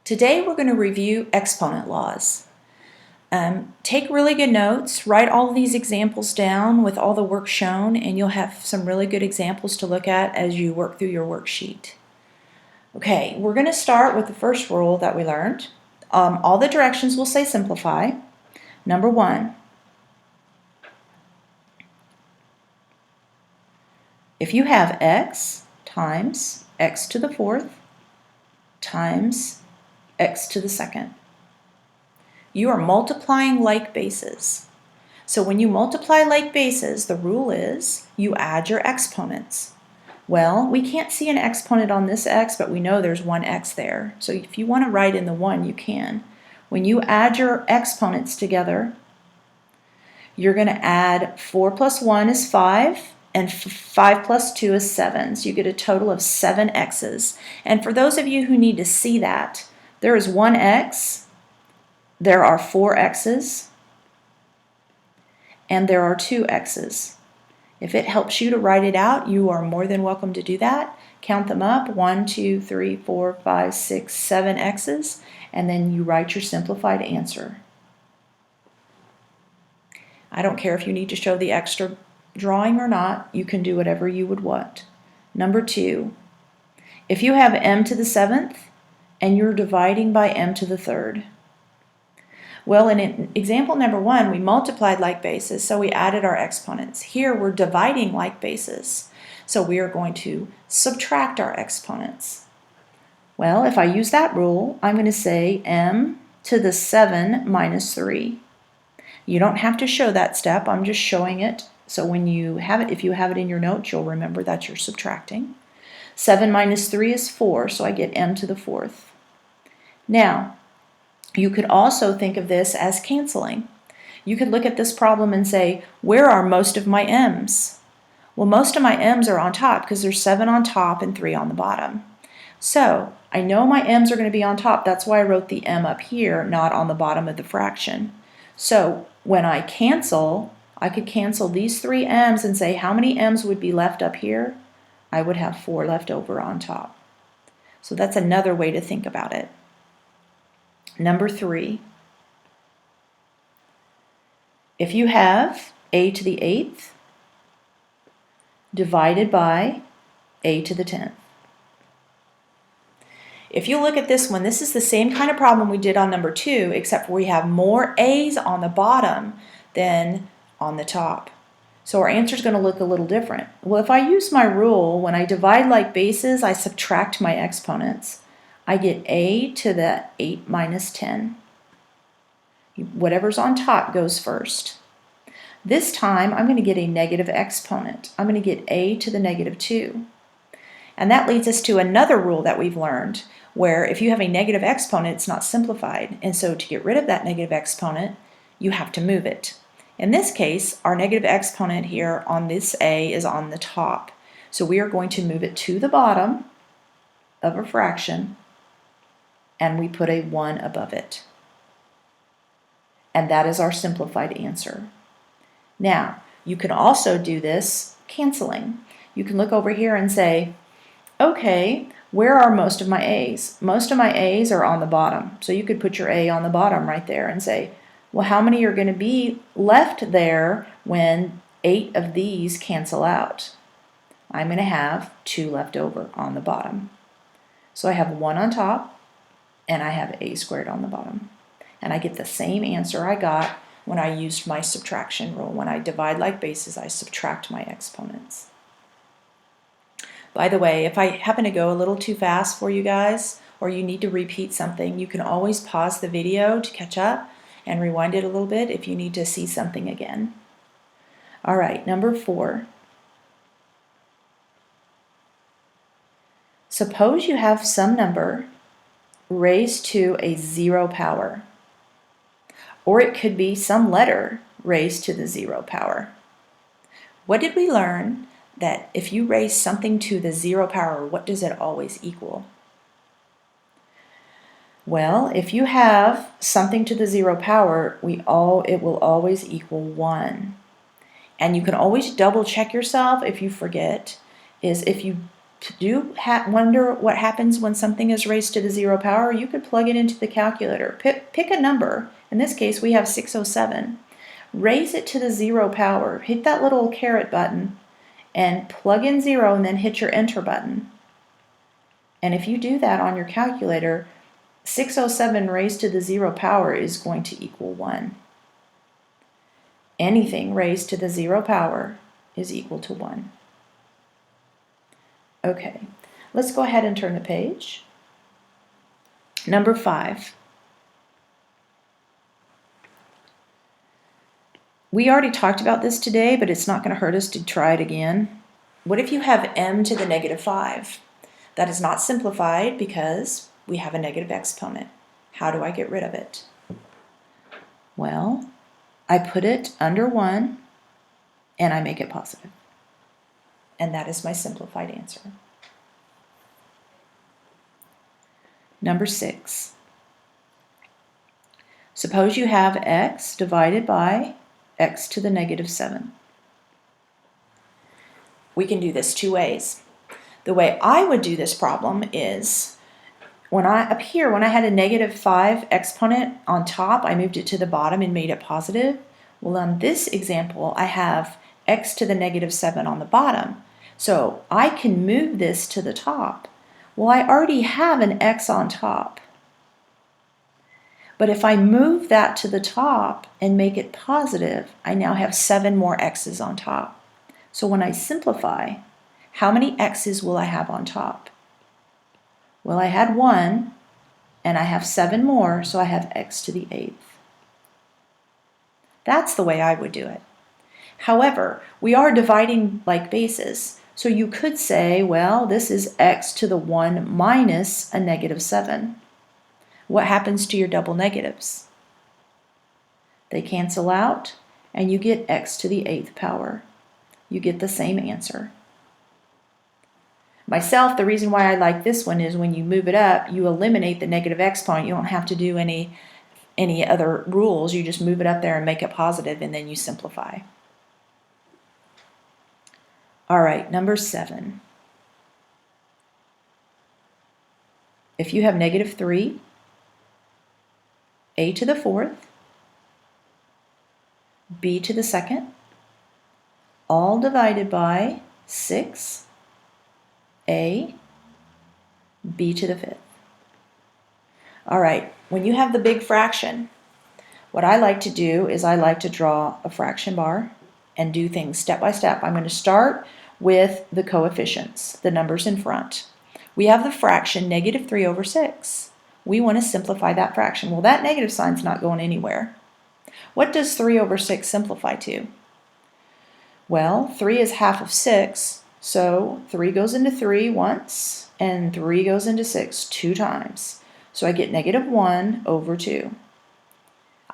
Today we're going to review exponent laws. Take really good notes, write all these examples down with all the work shown, and you'll have some really good examples to look at as you work through your worksheet. Okay, we're going to start with the first rule that we learned. All the directions will say simplify. Number 1, if you have x times x to the fourth times x to the second, you are multiplying like bases. So when you multiply like bases, the rule is you add your exponents. Well, we can't see an exponent on this x, but we know there's one x there. So if you want to write in the 1, you can. When you add your exponents together, you're going to add 4 plus 1 is 5, and 5 plus 2 is 7. So you get a total of 7 x's. And for those of you who need to see that, there is one x, there are 4 x's, and there are 2 x's. If it helps you to write it out, you are more than welcome to do that. Count them up, 1, 2, 3, 4, 5, 6, 7 x's, and then you write your simplified answer. I don't care if you need to show the extra drawing or not, you can do whatever you would want. Number 2, if you have m to the 7th and you're dividing by m to the 3rd. Well, in example number 1, we multiplied like bases, so we added our exponents. Here we're dividing like bases, so we are going to subtract our exponents. Well, if I use that rule, I'm going to say m to the 7 minus 3. You don't have to show that step, I'm just showing it. So when you have it, if you have it in your notes, you'll remember that you're subtracting. 7 minus 3 is 4, so I get m to the 4th. Now, you could also think of this as canceling. You could look at this problem and say, where are most of my m's? Well, most of my m's are on top because there's 7 on top and 3 on the bottom. So I know my m's are going to be on top. That's why I wrote the m up here, not on the bottom of the fraction. So when I cancel, I could cancel these 3 m's and say how many m's would be left up here? I would have 4 left over on top. So that's another way to think about it. Number 3, if you have a to the 8th divided by a to the 10th. If you look at this one, this is the same kind of problem we did on number 2, except we have more a's on the bottom than on the top. So our answer is going to look a little different. Well, if I use my rule, when I divide like bases, I subtract my exponents. I get a to the 8 minus 10. Whatever's on top goes first. This time, I'm going to get a negative exponent. I'm going to get a to the negative 2. And that leads us to another rule that we've learned, where if you have a negative exponent, it's not simplified. And so to get rid of that negative exponent, you have to move it. In this case, our negative exponent here on this a is on the top. So we are going to move it to the bottom of a fraction, and we put a 1 above it. And that is our simplified answer. Now, you can also do this canceling. You can look over here and say, okay, where are most of my a's? Most of my a's are on the bottom. So you could put your a on the bottom right there and say, well, how many are going to be left there when 8 of these cancel out? I'm going to have 2 left over on the bottom. So I have 1 on top, and I have a squared on the bottom. And I get the same answer I got when I used my subtraction rule. When I divide like bases, I subtract my exponents. By the way, if I happen to go a little too fast for you guys, or you need to repeat something, you can always pause the video to catch up and rewind it a little bit if you need to see something again. All right, number 4. Suppose you have some number raised to a 0 power, or it could be some letter raised to the 0 power. What did we learn? That if you raise something to the 0 power, what does it always equal? Well, if you have something to the 0 power, it will always equal 1. And you can always double check yourself if you forget, is if you wonder what happens when something is raised to the 0 power, you could plug it into the calculator. Pick a number. In this case, we have 607. Raise it to the 0 power. Hit that little caret button and plug in 0 and then hit your enter button. And if you do that on your calculator, 607 raised to the 0 power is going to equal 1. Anything raised to the 0 power is equal to 1. Okay, let's go ahead and turn the page. Number 5. We already talked about this today, but it's not going to hurt us to try it again. What if you have m to the negative 5? That is not simplified because we have a negative exponent. How do I get rid of it? Well, I put it under 1 and I make it positive. And that is my simplified answer. Number 6. Suppose you have x divided by x to the negative 7. We can do this 2 ways. The way I would do this problem is up here, when I had a negative 5 exponent on top, I moved it to the bottom and made it positive. Well, on this example, I have x to the negative 7 on the bottom. So I can move this to the top. Well, I already have an x on top. But if I move that to the top and make it positive, I now have 7 more x's on top. So when I simplify, how many x's will I have on top? Well, I had 1, and I have 7 more, so I have x to the 8th. That's the way I would do it. However, we are dividing like bases. So you could say, well, this is x to the 1 minus a negative 7. What happens to your double negatives? They cancel out, and you get x to the 8th power. You get the same answer. Myself, the reason why I like this one is when you move it up, you eliminate the negative exponent. You don't have to do any other rules. You just move it up there and make it positive, and then you simplify. All right, number 7. If you have negative 3, a to the 4th, b to the 2nd, all divided by 6, a, b to the 5th. All right, when you have the big fraction, what I like to do is I like to draw a fraction bar and do things step by step. I'm going to start with the coefficients, the numbers in front. We have the fraction negative 3 over 6. We want to simplify that fraction. Well, that negative sign's not going anywhere. What does 3 over 6 simplify to? Well, 3 is half of 6, so 3 goes into 3 once, and 3 goes into 6 2 times. So I get negative 1 over 2.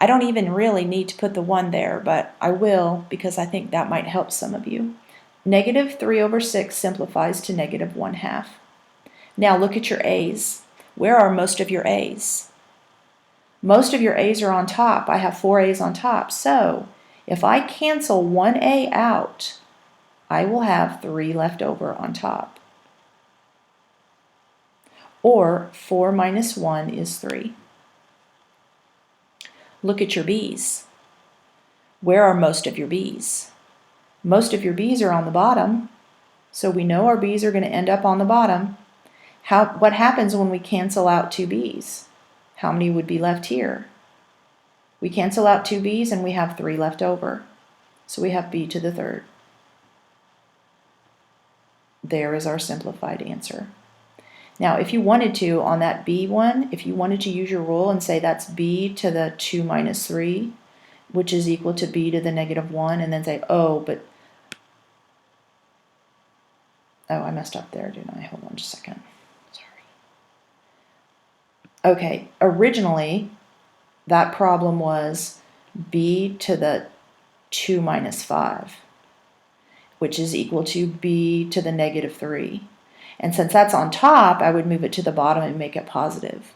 I don't even really need to put the 1 there, but I will because I think that might help some of you. Negative 3 over 6 simplifies to negative 1/2. Now look at your a's. Where are most of your a's? Most of your a's are on top. I have 4 a's on top. So if I cancel 1 a out, I will have 3 left over on top. Or 4 minus 1 is 3. Look at your b's. Where are most of your b's? Most of your b's are on the bottom, so we know our b's are going to end up on the bottom. What happens when we cancel out 2 b's? How many would be left here? We cancel out 2 b's and we have 3 left over. So we have b to the 3rd. There is our simplified answer. Now, if you wanted to, on that b one, if you wanted to use your rule and say that's b to the 2 minus 3, which is equal to b to the negative 1, and then say, oh, I messed up there, didn't I? Hold on just a second. Sorry. Okay, originally, that problem was b to the 2 minus 5, which is equal to b to the negative 3. And since that's on top, I would move it to the bottom and make it positive.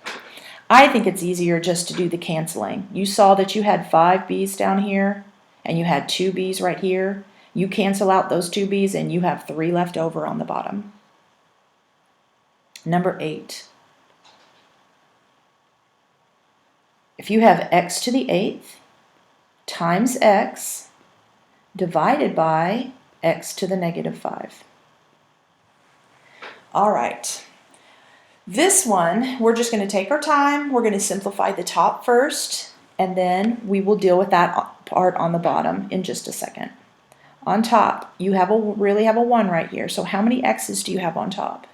I think it's easier just to do the canceling. You saw that you had 5 b's down here, and you had 2 b's right here. You cancel out those 2 b's, and you have 3 left over on the bottom. Number 8. If you have x to the 8th times x divided by x to the negative 5. All right. This one, we're just going to take our time. We're going to simplify the top first, and then we will deal with that part on the bottom in just a second. On top, you really have a 1 right here. So how many x's do you have on top?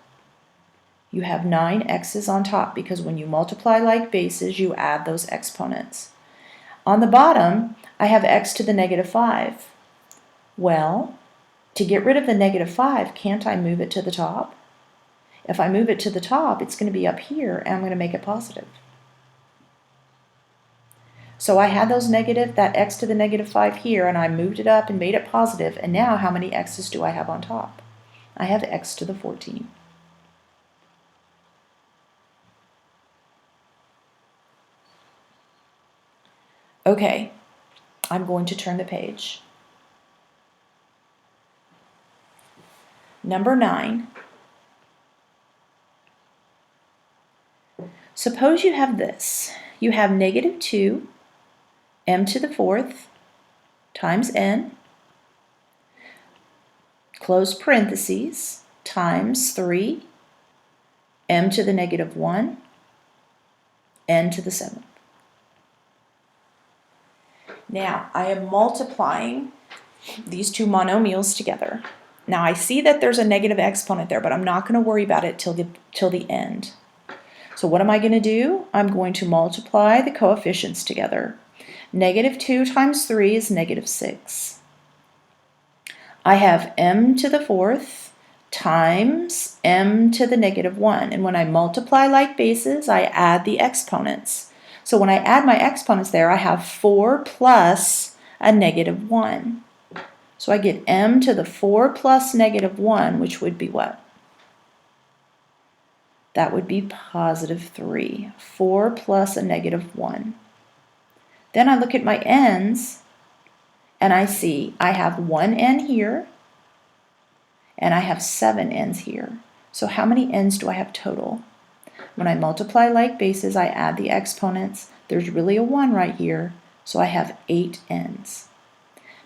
You have 9 x's on top because when you multiply like bases, you add those exponents. On the bottom, I have x to the negative 5. Well, to get rid of the negative 5, can't I move it to the top? If I move it to the top, it's going to be up here, and I'm going to make it positive. So I had that x to the negative 5 here, and I moved it up and made it positive, and now how many x's do I have on top? I have x to the 14. Okay, I'm going to turn the page. Number 9. Suppose you have this. You have negative 2 m to the 4th times n, close parentheses, times 3 m to the negative 1, n to the 7th. Now, I am multiplying these two monomials together. Now, I see that there's a negative exponent there, but I'm not going to worry about it till the end. So what am I going to do? I'm going to multiply the coefficients together. Negative 2 times 3 is negative 6. I have m to the 4th times m to the negative 1. And when I multiply like bases, I add the exponents. So when I add my exponents there, I have 4 plus a negative 1. So I get m to the 4 plus negative 1, which would be what? That would be positive 3. 4 plus a negative 1. Then I look at my n's, and I see I have 1 n here, and I have 7 n's here. So how many n's do I have total? When I multiply like bases, I add the exponents. There's really a 1 right here, so I have 8 n's.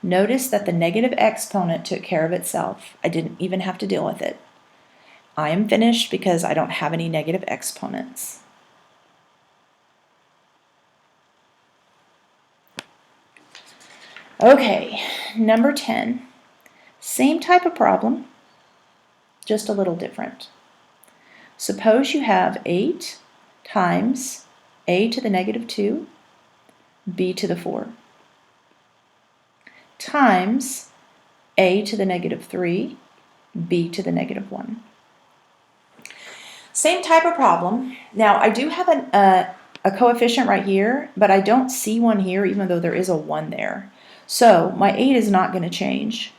Notice that the negative exponent took care of itself. I didn't even have to deal with it. I am finished because I don't have any negative exponents. Okay, number 10. Same type of problem, just a little different. Suppose you have 8 times a to the negative 2, b to the 4, times a to the negative 3, b to the negative 1. Same type of problem. Now, I do have a coefficient right here, but I don't see one here, even though there is a 1 there. So my 8 is not going to change.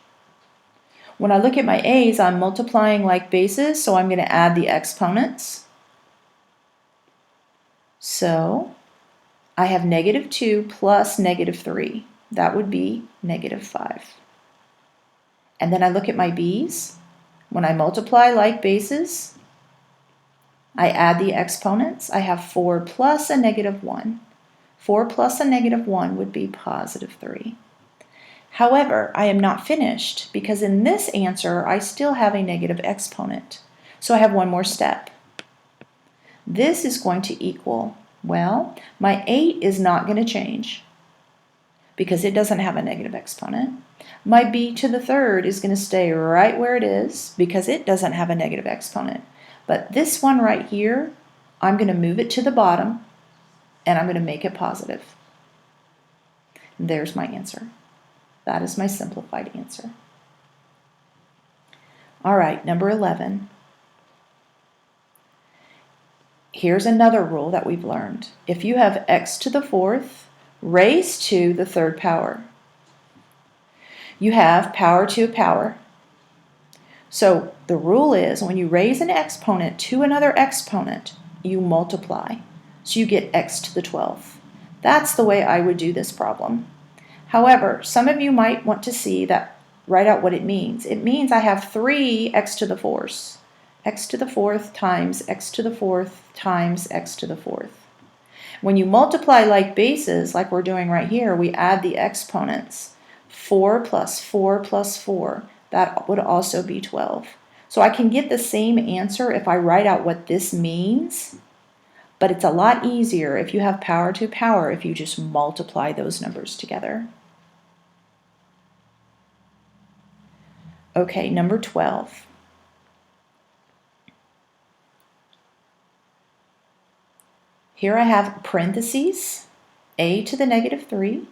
When I look at my a's, I'm multiplying like bases, so I'm going to add the exponents. So I have negative 2 plus negative 3. That would be negative 5. And then I look at my b's. When I multiply like bases, I add the exponents. I have 4 plus a negative 1. 4 plus a negative 1 would be positive 3. However, I am not finished because in this answer, I still have a negative exponent. So I have one more step. This is going to equal, well, my 8 is not going to change because it doesn't have a negative exponent. My b to the 3rd is going to stay right where it is because it doesn't have a negative exponent. But this one right here, I'm going to move it to the bottom and I'm going to make it positive. There's my answer. That is my simplified answer. All right, number 11. Here's another rule that we've learned. If you have x to the 4th raised to the 3rd power, you have power to a power. So the rule is when you raise an exponent to another exponent, you multiply. So you get x to the 12th. That's the way I would do this problem. However, some of you might want to see that, write out what it means. It means I have 3 x to the 4s. x to the fourth times x to the fourth times x to the fourth. When you multiply like bases, like we're doing right here, we add the exponents. 4 plus 4 plus 4, that would also be 12. So I can get the same answer if I write out what this means, but it's a lot easier if you have power to power if you just multiply those numbers together. Okay, number 12. Here I have parentheses, a to the negative 3,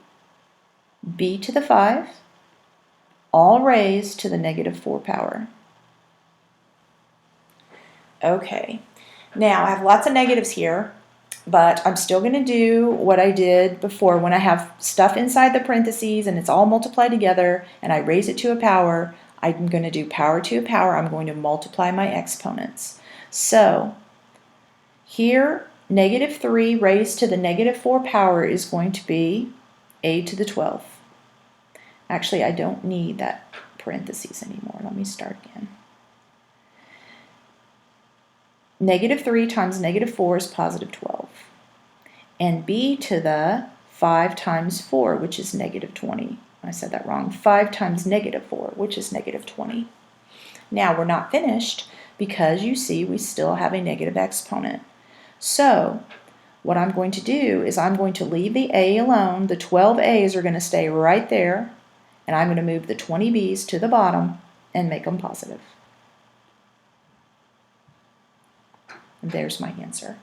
b to the 5, all raised to the negative 4 power. Okay, now I have lots of negatives here, but I'm still going to do what I did before. When I have stuff inside the parentheses and it's all multiplied together and I raise it to a power, I'm going to do power to a power. I'm going to multiply my exponents. So here, negative 3 raised to the negative 4 power is going to be a to the 12th. Actually, I don't need that parentheses anymore. Let me start again. Negative 3 times negative 4 is positive 12. And b to the 5 times 4, which is negative 20. I said that wrong. 5 times negative 4, which is negative 20. Now, we're not finished because you see we still have a negative exponent. So, what I'm going to do is I'm going to leave the a alone. The 12 a's are going to stay right there, and I'm going to move the 20 b's to the bottom and make them positive. And there's my answer.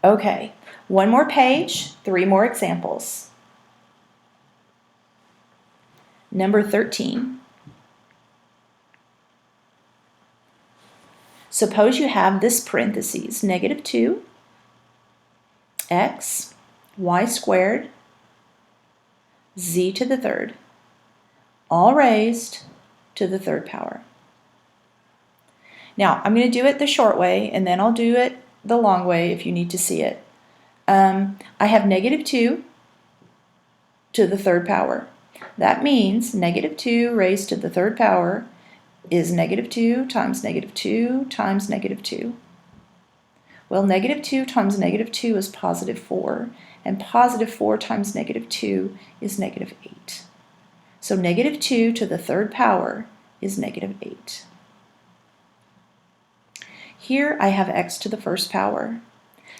Okay, one more page, 3 more examples. Number 13. Suppose you have this parentheses, negative 2, x, y squared, z to the third, all raised to the third power. Now, I'm going to do it the short way, and then I'll do it the long way if you need to see it. I have negative 2 to the third power. That means negative 2 raised to the third power is negative 2 times negative 2 times negative 2. Well, negative 2 times negative 2 is positive 4, and positive 4 times negative 2 is negative 8. So negative 2 to the third power is negative 8. Here I have x to the first power.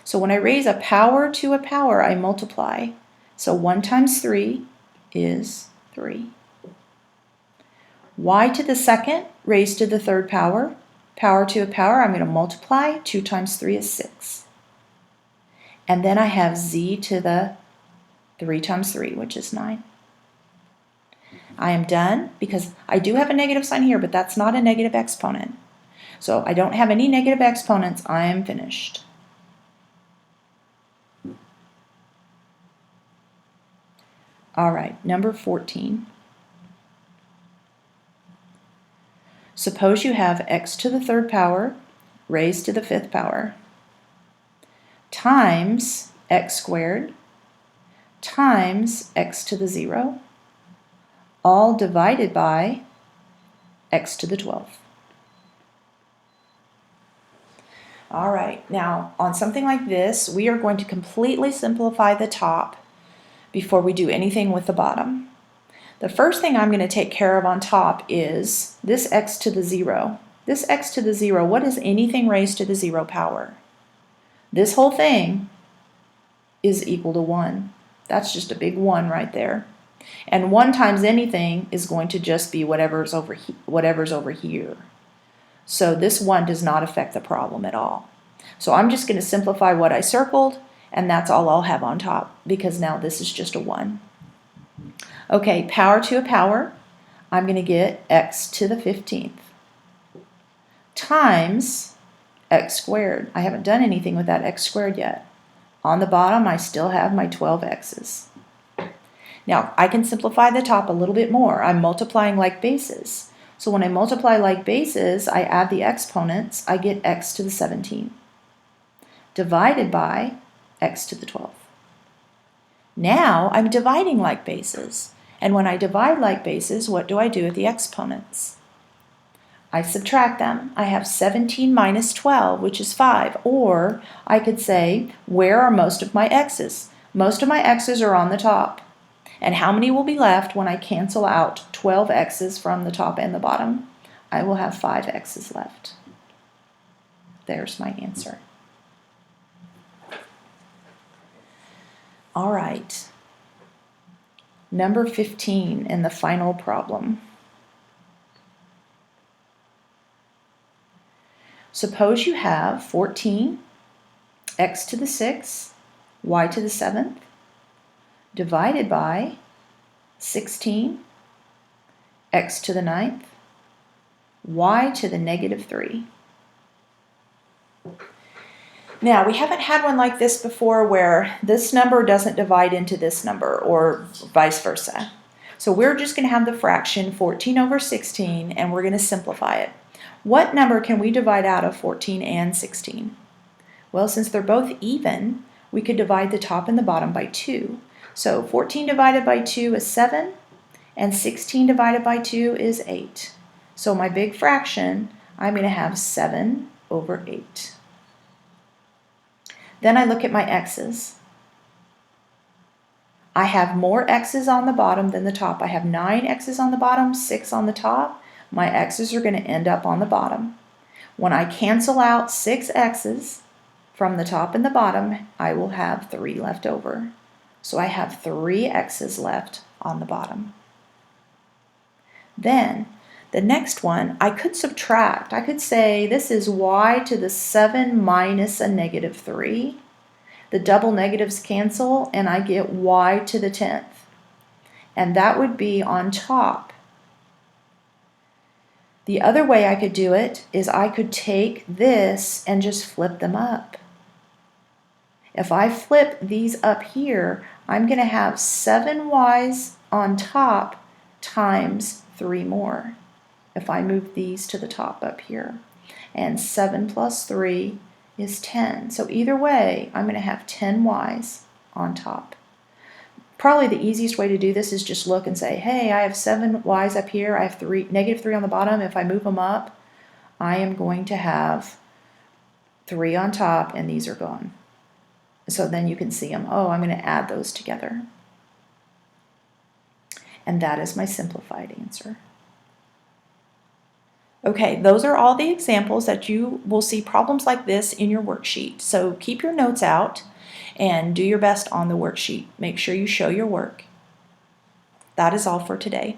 So when I raise a power to a power, I multiply. So 1 times 3 is 3. Y to the second raised to the third power. Power to a power, I'm going to multiply. 2 times 3 is 6. And then I have z to the 3 times 3, which is 9. I am done because I do have a negative sign here, but that's not a negative exponent. So I don't have any negative exponents. I am finished. All right, number 14. Suppose you have x to the third power raised to the fifth power times x squared times x to the 0, all divided by x to the 12th. All right, now on something like this, we are going to completely simplify the top before we do anything with the bottom. The first thing I'm going to take care of on top is this x to the 0. This x to the 0, what is anything raised to the 0 power? This whole thing is equal to 1. That's just a big 1 right there. And 1 times anything is going to just be whatever's over here. So this 1 does not affect the problem at all. So I'm just going to simplify what I circled, and that's all I'll have on top, because now this is just a 1. Okay, power to a power, I'm going to get x to the 15th times x squared. I haven't done anything with that x squared yet. On the bottom, I still have my 12 x's. Now, I can simplify the top a little bit more. I'm multiplying like bases. So when I multiply like bases, I add the exponents, I get x to the 17th divided by x to the 12th. Now I'm dividing like bases. And when I divide like bases, what do I do with the exponents? I subtract them. I have 17 minus 12, which is 5. Or I could say, where are most of my x's? Most of my x's are on the top. And how many will be left when I cancel out 12 x's from the top and the bottom? I will have 5 x's left. There's my answer. All right. Number 15 in the final problem. Suppose you have 14, x to the 6th, y to the 7th, divided by 16, x to the 9th, y to the negative 3. Now, we haven't had one like this before where this number doesn't divide into this number or vice versa. So we're just going to have the fraction 14 over 16 and we're going to simplify it. What number can we divide out of 14 and 16? Well, since they're both even, we could divide the top and the bottom by 2. So 14 divided by 2 is 7, and 16 divided by 2 is 8. So my big fraction, I'm going to have 7 over 8. Then I look at my x's. I have more x's on the bottom than the top. I have 9 x's on the bottom, 6 on the top. My x's are going to end up on the bottom. When I cancel out 6 x's from the top and the bottom, I will have 3 left over. So I have 3 x's left on the bottom. Then, the next one, I could subtract. I could say this is y to the 7 minus a negative 3. The double negatives cancel, and I get y to the 10th. And that would be on top. The other way I could do it is I could take this and just flip them up. If I flip these up here, I'm going to have 7 y's on top times 3 more. If I move these to the top up here. And 7 plus 3 is 10. So either way, I'm going to have 10 y's on top. Probably the easiest way to do this is just look and say, hey, I have 7 y's up here. I have negative 3 on the bottom. If I move them up, I am going to have 3 on top, and these are gone. So then you can see them. Oh, I'm going to add those together. And that is my simplified answer. Okay, those are all the examples that you will see problems like this in your worksheet. So keep your notes out and do your best on the worksheet. Make sure you show your work. That is all for today.